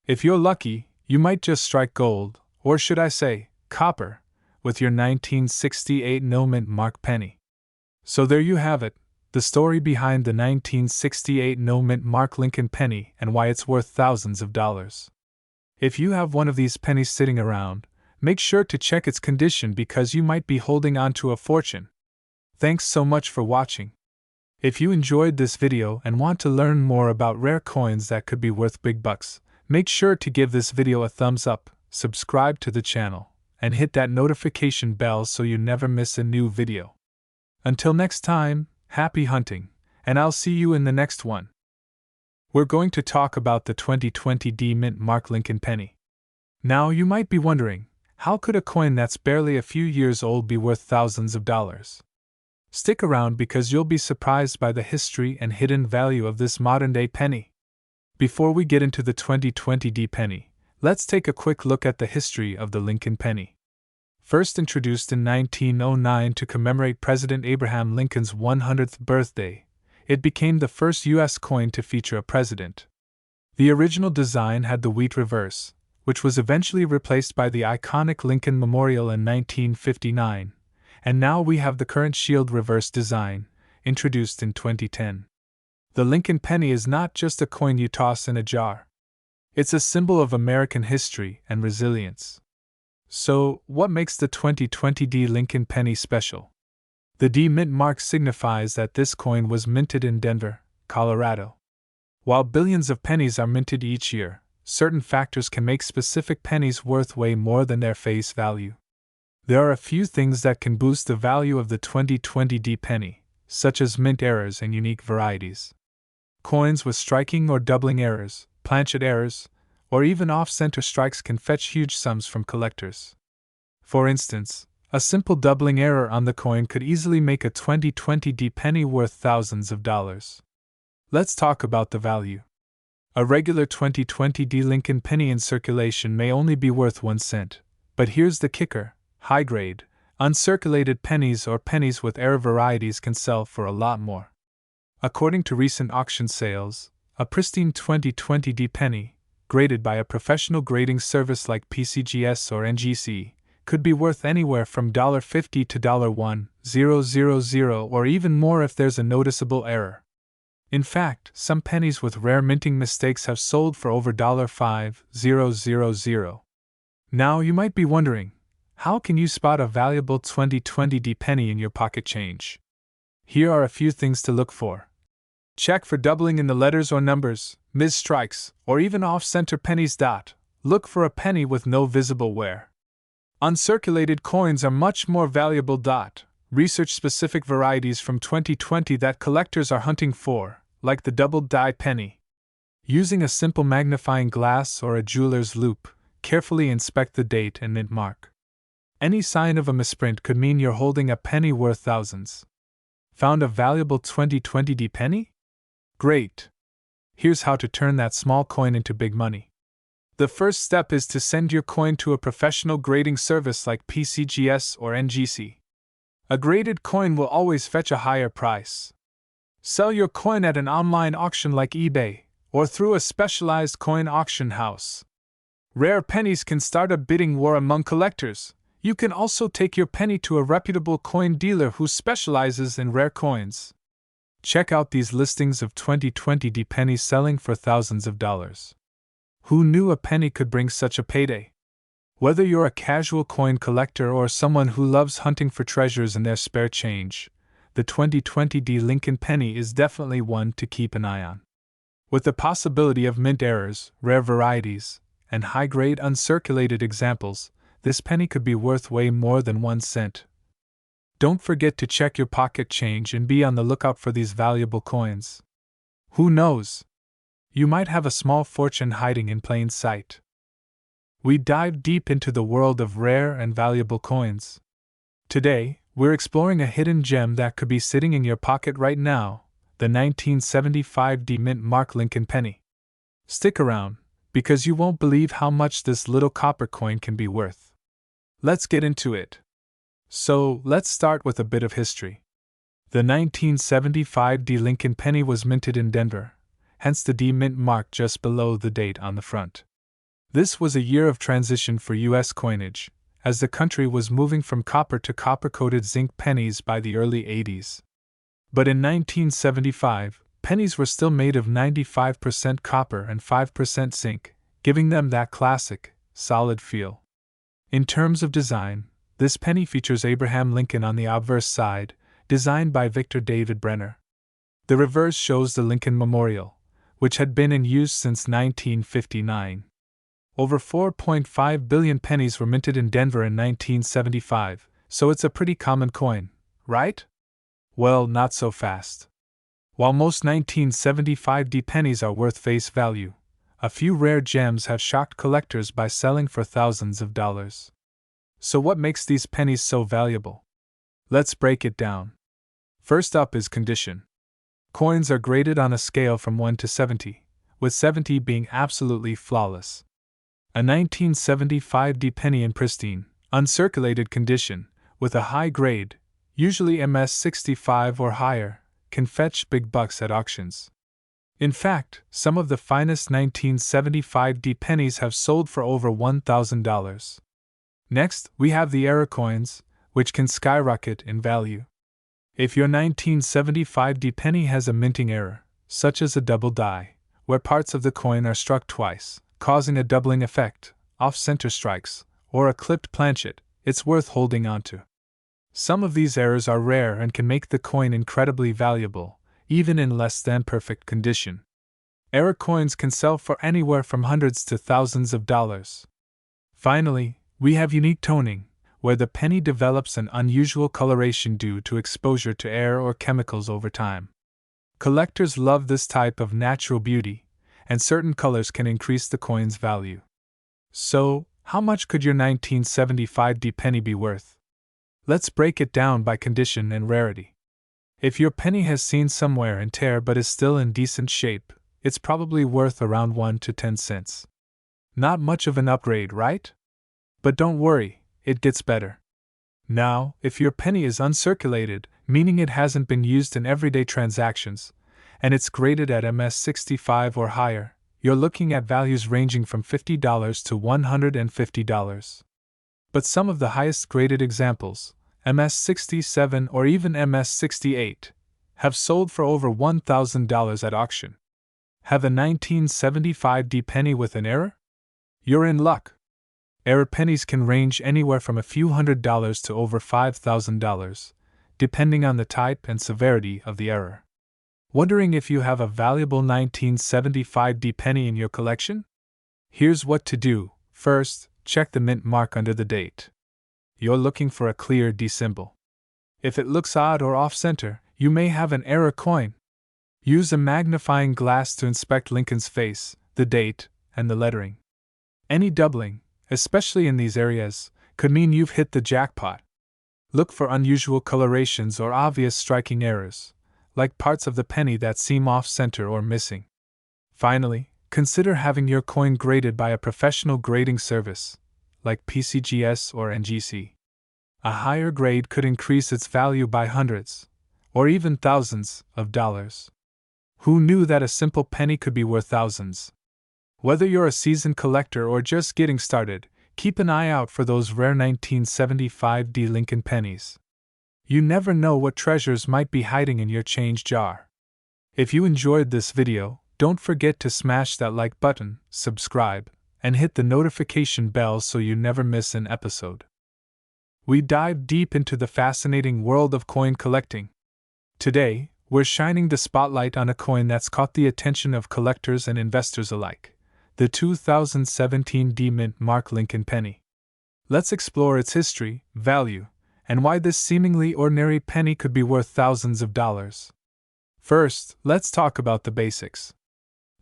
If you're lucky, you might just strike gold, or should I say, copper, with your 1968 no-mint Mark penny. So there you have it, the story behind the 1968 no-mint Mark Lincoln penny and why it's worth thousands of dollars. If you have one of these pennies sitting around, make sure to check its condition because you might be holding on to a fortune. Thanks so much for watching. If you enjoyed this video and want to learn more about rare coins that could be worth big bucks, make sure to give this video a thumbs up, subscribe to the channel, and hit that notification bell so you never miss a new video. Until next time, happy hunting, and I'll see you in the next one. We're going to talk about the 2020 D Mint Mark Lincoln penny. Now you might be wondering, how could a coin that's barely a few years old be worth thousands of dollars? Stick around because you'll be surprised by the history and hidden value of this modern-day penny. Before we get into the 2020 D penny, let's take a quick look at the history of the Lincoln penny. First introduced in 1909 to commemorate President Abraham Lincoln's 100th birthday, it became the first U.S. coin to feature a president. The original design had the wheat reverse, which was eventually replaced by the iconic Lincoln Memorial in 1959, and now we have the current shield reverse design, introduced in 2010. The Lincoln penny is not just a coin you toss in a jar. It's a symbol of American history and resilience. So, what makes the 2020 D Lincoln penny special? The D Mint mark signifies that this coin was minted in Denver, Colorado. While billions of pennies are minted each year, certain factors can make specific pennies worth way more than their face value. There are a few things that can boost the value of the 2020 D penny, such as mint errors and unique varieties. Coins with striking or doubling errors, planchet errors, or even off-center strikes can fetch huge sums from collectors. For instance, a simple doubling error on the coin could easily make a 2020 D penny worth thousands of dollars. Let's talk about the value. A regular 2020 D Lincoln penny in circulation may only be worth 1 cent, but here's the kicker: high-grade, uncirculated pennies or pennies with error varieties can sell for a lot more. According to recent auction sales, a pristine 2020 D penny, graded by a professional grading service like PCGS or NGC, could be worth anywhere from $50 to $1,000 or even more if there's a noticeable error. In fact, some pennies with rare minting mistakes have sold for over $5,000. Now you might be wondering, how can you spot a valuable 2020 D penny in your pocket change? Here are a few things to look for. Check for doubling in the letters or numbers, missed strikes, or even off-center pennies. Look for a penny with no visible wear. Uncirculated coins are much more valuable. Research specific varieties from 2020 that collectors are hunting for, like the double die penny. Using a simple magnifying glass or a jeweler's loupe, carefully inspect the date and mint mark. Any sign of a misprint could mean you're holding a penny worth thousands. Found a valuable 2020 D penny? Great! Here's how to turn that small coin into big money. The first step is to send your coin to a professional grading service like PCGS or NGC. A graded coin will always fetch a higher price. Sell your coin at an online auction like eBay, or through a specialized coin auction house. Rare pennies can start a bidding war among collectors. You can also take your penny to a reputable coin dealer who specializes in rare coins. Check out these listings of 2020 D pennies selling for thousands of dollars. Who knew a penny could bring such a payday? Whether you're a casual coin collector or someone who loves hunting for treasures in their spare change, the 2020 D Lincoln penny is definitely one to keep an eye on. With the possibility of mint errors, rare varieties, and high-grade uncirculated examples, this penny could be worth way more than 1 cent. Don't forget to check your pocket change and be on the lookout for these valuable coins. Who knows? You might have a small fortune hiding in plain sight. We dive deep into the world of rare and valuable coins. Today, we're exploring a hidden gem that could be sitting in your pocket right now, the 1975 D Mint Mark Lincoln penny. Stick around, because you won't believe how much this little copper coin can be worth. Let's get into it. So, let's start with a bit of history. The 1975 D Lincoln penny was minted in Denver, hence the D Mint mark just below the date on the front. This was a year of transition for U.S. coinage, as the country was moving from copper to copper-coated zinc pennies by the early 80s. But in 1975, pennies were still made of 95% copper and 5% zinc, giving them that classic, solid feel. In terms of design, this penny features Abraham Lincoln on the obverse side, designed by Victor David Brenner. The reverse shows the Lincoln Memorial, which had been in use since 1959. Over 4.5 billion pennies were minted in Denver in 1975, so it's a pretty common coin, right? Well, not so fast. While most 1975 pennies are worth face value, a few rare gems have shocked collectors by selling for thousands of dollars. So what makes these pennies so valuable? Let's break it down. First up is condition. Coins are graded on a scale from 1 to 70, with 70 being absolutely flawless. A 1975 penny in pristine, uncirculated condition, with a high grade, usually MS65 or higher, can fetch big bucks at auctions. In fact, some of the finest 1975 pennies have sold for over $1,000. Next, we have the error coins, which can skyrocket in value. If your 1975 penny has a minting error, such as a double die, where parts of the coin are struck twice, causing a doubling effect, off-center strikes, or a clipped planchet, it's worth holding onto. Some of these errors are rare and can make the coin incredibly valuable, even in less than perfect condition. Error coins can sell for anywhere from hundreds to thousands of dollars. Finally, we have unique toning, where the penny develops an unusual coloration due to exposure to air or chemicals over time. Collectors love this type of natural beauty, and certain colors can increase the coin's value. So, how much could your 1975 penny be worth? Let's break it down by condition and rarity. If your penny has seen some wear and tear but is still in decent shape, it's probably worth around 1 to 10 cents. Not much of an upgrade, right? But don't worry, it gets better. Now, if your penny is uncirculated, meaning it hasn't been used in everyday transactions, and it's graded at MS65 or higher, you're looking at values ranging from $50 to $150. But some of the highest graded examples, MS67 or even MS68, have sold for over $1,000 at auction. Have a 1975 penny with an error? You're in luck. Error pennies can range anywhere from a few $100s to over $5,000, depending on the type and severity of the error. Wondering if you have a valuable 1975 penny in your collection? Here's what to do. First, check the mint mark under the date. You're looking for a clear D symbol. If it looks odd or off-center, you may have an error coin. Use a magnifying glass to inspect Lincoln's face, the date, and the lettering. Any doubling, especially in these areas, could mean you've hit the jackpot. Look for unusual colorations or obvious striking errors, like parts of the penny that seem off-center or missing. Finally, consider having your coin graded by a professional grading service, like PCGS or NGC. A higher grade could increase its value by hundreds, or even thousands, of dollars. Who knew that a simple penny could be worth thousands? Whether you're a seasoned collector or just getting started, keep an eye out for those rare 1975 Lincoln pennies. You never know what treasures might be hiding in your change jar. If you enjoyed this video, don't forget to smash that like button, subscribe, and hit the notification bell so you never miss an episode. We dive deep into the fascinating world of coin collecting. Today, we're shining the spotlight on a coin that's caught the attention of collectors and investors alike. The 2017 Mint Mark Lincoln penny. Let's explore its history, value, and why this seemingly ordinary penny could be worth thousands of dollars. First, let's talk about the basics.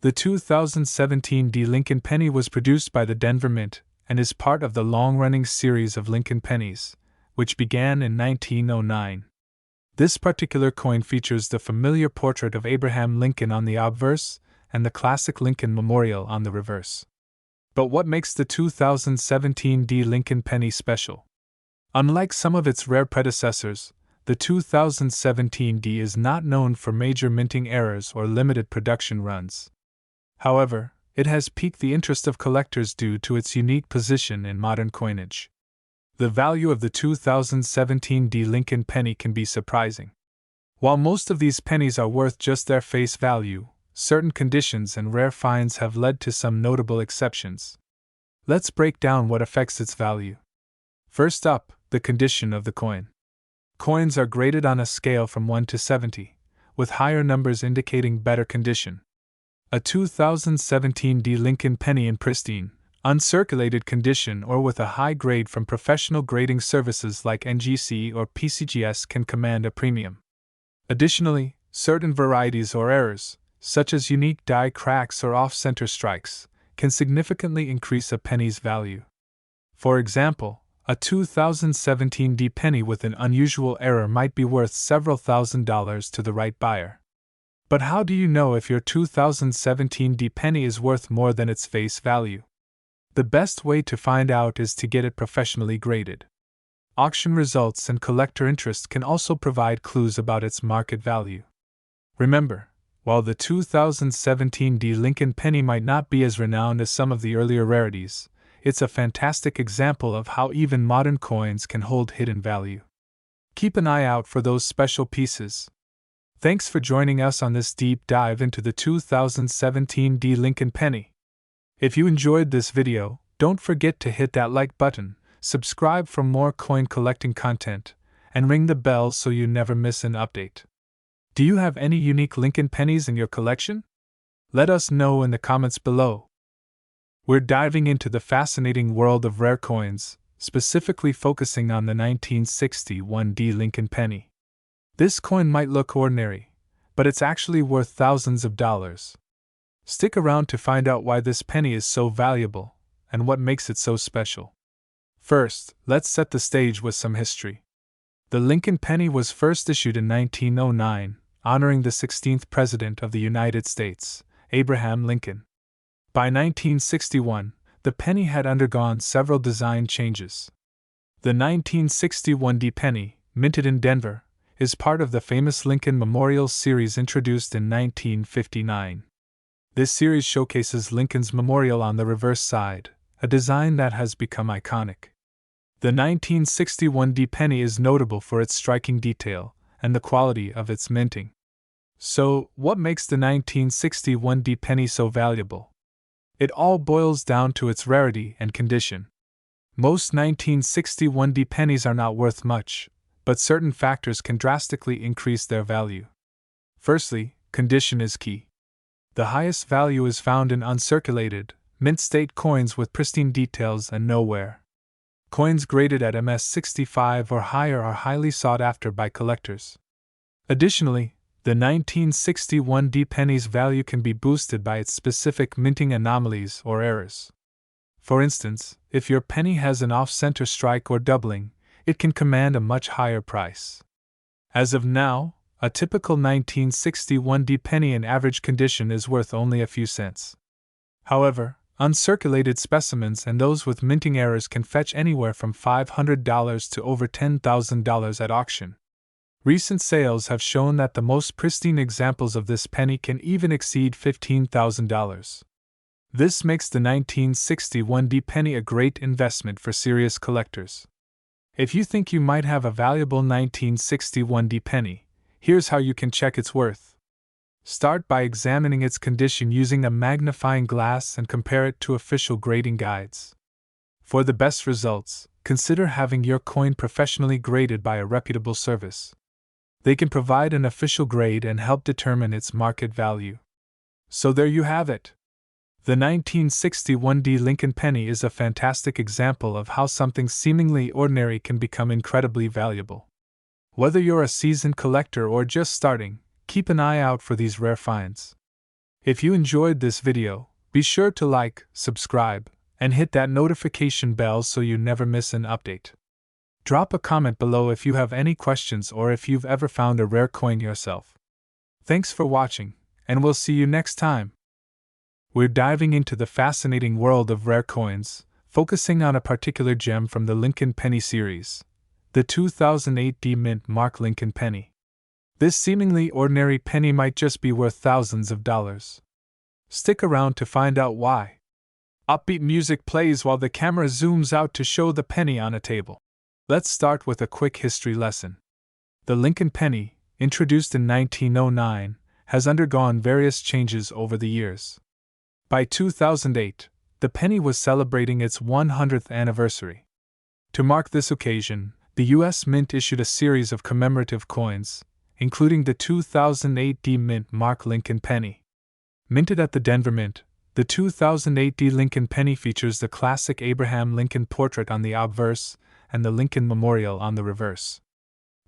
The 2017 Lincoln penny was produced by the Denver Mint and is part of the long-running series of Lincoln pennies, which began in 1909. This particular coin features the familiar portrait of Abraham Lincoln on the obverse and the classic Lincoln Memorial on the reverse. But what makes the 2017 Lincoln penny special? Unlike some of its rare predecessors, the 2017 is not known for major minting errors or limited production runs. However, it has piqued the interest of collectors due to its unique position in modern coinage. The value of the 2017 Lincoln penny can be surprising. While most of these pennies are worth just their face value, certain conditions and rare finds have led to some notable exceptions. Let's break down what affects its value. First up, the condition of the coin. Coins are graded on a scale from 1 to 70, with higher numbers indicating better condition. A 2017 Lincoln penny in pristine, Uncirculated condition or with a high grade from professional grading services like NGC or PCGS can command a premium. Additionally, certain varieties or errors, such as unique die cracks or off-center strikes, can significantly increase a penny's value. For example, a 2017 D penny with an unusual error might be worth several $1,000s to the right buyer. But how do you know if your 2017 D penny is worth more than its face value? The best way to find out is to get it professionally graded. Auction results and collector interest can also provide clues about its market value. Remember, while the 2017 D Lincoln penny might not be as renowned as some of the earlier rarities, it's a fantastic example of how even modern coins can hold hidden value. Keep an eye out for those special pieces. Thanks for joining us on this deep dive into the 2017 D Lincoln penny. If you enjoyed this video, don't forget to hit that like button, subscribe for more coin collecting content, and ring the bell so you never miss an update. Do you have any unique Lincoln pennies in your collection? Let us know in the comments below. We're diving into the fascinating world of rare coins, specifically focusing on the 1961 D Lincoln penny. This coin might look ordinary, but it's actually worth thousands of dollars. Stick around to find out why this penny is so valuable and what makes it so special. First, let's set the stage with some history. The Lincoln penny was first issued in 1909, honoring the 16th President of the United States, Abraham Lincoln. By 1961, the penny had undergone several design changes. The 1961 D penny, minted in Denver, is part of the famous Lincoln Memorial series introduced in 1959. This series showcases Lincoln's memorial on the reverse side, a design that has become iconic. The 1961 D penny is notable for its striking detail and the quality of its minting. So, what makes the 1961 D penny so valuable? It all boils down to its rarity and condition. Most 1961 D pennies are not worth much, but certain factors can drastically increase their value. Firstly, condition is key. The highest value is found in uncirculated, mint-state coins with pristine details and no wear. Coins graded at MS65 or higher are highly sought after by collectors. Additionally, the 1961 D penny's value can be boosted by its specific minting anomalies or errors. For instance, if your penny has an off-center strike or doubling, it can command a much higher price. As of now, a typical 1961 D penny in average condition is worth only a few cents. However, uncirculated specimens and those with minting errors can fetch anywhere from $500 to over $10,000 at auction. Recent sales have shown that the most pristine examples of this penny can even exceed $15,000. This makes the 1961 D penny a great investment for serious collectors. If you think you might have a valuable 1961 D penny, here's how you can check its worth. Start by examining its condition using a magnifying glass and compare it to official grading guides. For the best results, consider having your coin professionally graded by a reputable service. They can provide an official grade and help determine its market value. So there you have it. The 1961 D Lincoln penny is a fantastic example of how something seemingly ordinary can become incredibly valuable. Whether you're a seasoned collector or just starting, keep an eye out for these rare finds. If you enjoyed this video, be sure to like, subscribe, and hit that notification bell so you never miss an update. Drop a comment below if you have any questions or if you've ever found a rare coin yourself. Thanks for watching, and we'll see you next time. We're diving into the fascinating world of rare coins, focusing on a particular gem from the Lincoln Penny series, the 2008 D Mint Mark Lincoln penny. This seemingly ordinary penny might just be worth thousands of dollars. Stick around to find out why. Upbeat music plays while the camera zooms out to show the penny on a table. Let's start with a quick history lesson. The Lincoln penny, introduced in 1909, has undergone various changes over the years. By 2008, the penny was celebrating its 100th anniversary. To mark this occasion, the U.S. Mint issued a series of commemorative coins, including the 2008 D Mint Mark Lincoln penny. Minted at the Denver Mint, The 2008 D. Lincoln penny features the classic Abraham Lincoln portrait on the obverse and the Lincoln Memorial on the reverse.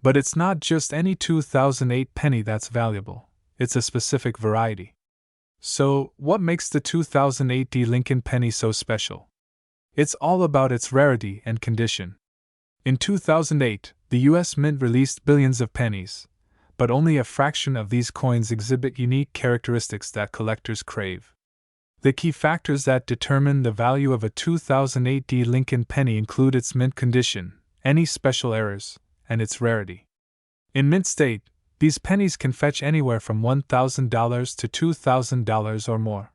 But it's not just any 2008 penny that's valuable, it's a specific variety. So, what makes the 2008 D. Lincoln penny so special? It's all about its rarity and condition. In 2008, the U.S. Mint released billions of pennies, but only a fraction of these coins exhibit unique characteristics that collectors crave. The key factors that determine the value of a 2008 D. Lincoln penny include its mint condition, any special errors, and its rarity. In mint state, these pennies can fetch anywhere from $1,000 to $2,000 or more.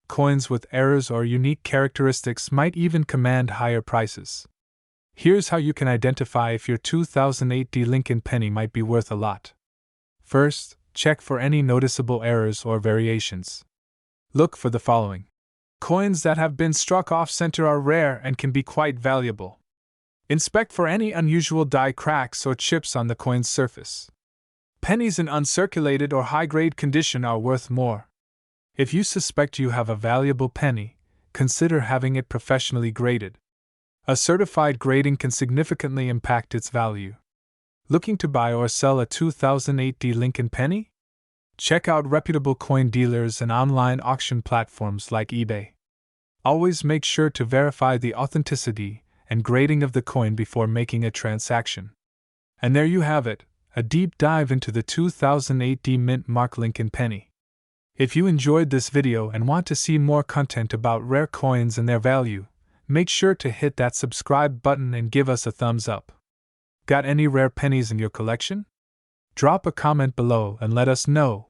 Coins with errors or unique characteristics might even command higher prices. Here's how you can identify if your 2008 D. Lincoln penny might be worth a lot. First, check for any noticeable errors or variations. Look for the following. Coins that have been struck off-center are rare and can be quite valuable. Inspect for any unusual die cracks or chips on the coin's surface. Pennies in uncirculated or high-grade condition are worth more. If you suspect you have a valuable penny, consider having it professionally graded. A certified grading can significantly impact its value. Looking to buy or sell a 2008 D. Lincoln penny? Check out reputable coin dealers and online auction platforms like eBay. Always make sure to verify the authenticity and grading of the coin before making a transaction. And there you have it, a deep dive into the 2008 D. Mint Mark Lincoln penny. If you enjoyed this video and want to see more content about rare coins and their value, make sure to hit that subscribe button and give us a thumbs up. Got any rare pennies in your collection? Drop a comment below and let us know.